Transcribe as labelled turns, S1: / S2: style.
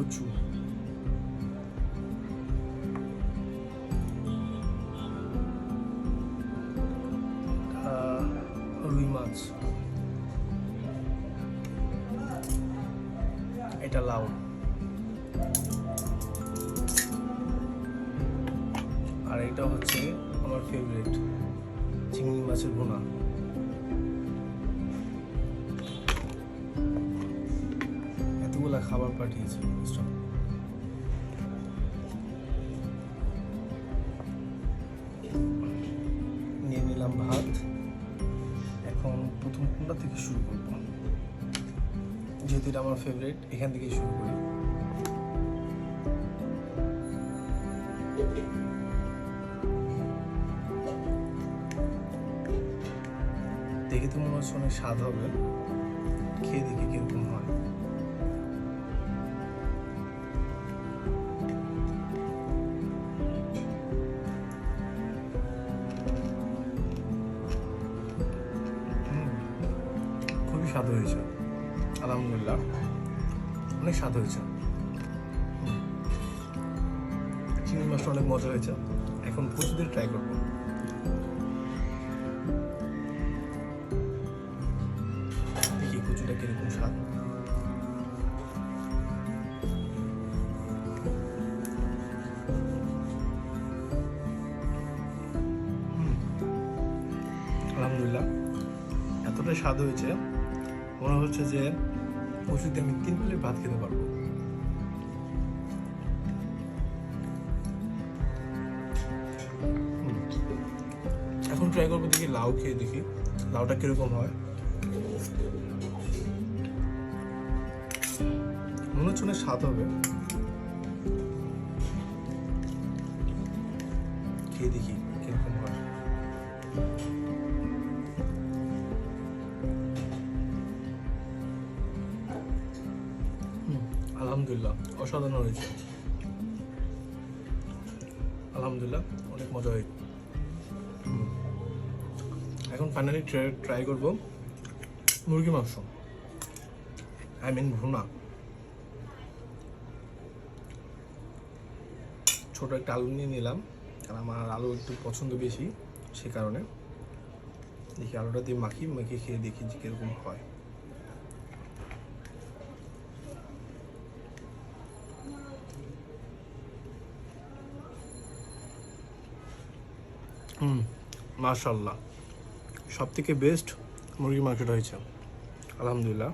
S1: কচু, রুই মাছ, এটা লাউ, আর এটা হচ্ছে আমার ফেভারিট চিংড়ি মাছের ভুনা। এতগুলা খাবার পাঠিয়েছে। নিয়ে নিলাম ভাত। এখন প্রথম কোনটা থেকে শুরু করবো, যেহেতু এটা আমার ফেভারিট, এখান থেকে শুরু করি। দেখে তো মনে হচ্ছে অনেক স্বাদ হবে, খেয়ে দেখি কিরকম হয়। খুবই স্বাদ হয়েছে, আলহামদুলিল্লাহ, অনেক স্বাদ হয়েছে। চিংড়ি মাছটা অনেক মজা হয়েছে। এখন কচু দিয়ে ট্রাই করবো। দেখি কচুটা কিরকম স্বাদ। আলহামদুলিল্লাহ, এতটাই স্বাদ হয়েছে, মনে হচ্ছে যে কচুতে আমি 3 প্লেট ভাত খেতে পারবো। এখন ট্রাই করবো, দেখি লাউ খেয়ে দেখি লাউটা কিরকম হয়। মনে হচ্ছে অনেক স্বাদ হবে, খেয়ে দেখি কিরকম হয়। আলহামদুলিল্লাহ, অসাধারণ হয়েছে। আলহামদুলিল্লাহ, অনেক মজা হয়েছে। এখন ফাইনালি ট্রাই করবো মুরগি মাংস, ভুনা। ছোট একটা আলু নিয়ে নিলাম, কারণ আমার আলু একটু পছন্দ বেশি, সে কারণে। দেখি আলুটা দিয়ে মাখিয়ে খেয়ে দেখি যে কিরকম হয়। মাশাআল্লাহ, সব থেকে বেস্ট মুরগির মাংসটা হয়েছে, আলহামদুলিল্লাহ।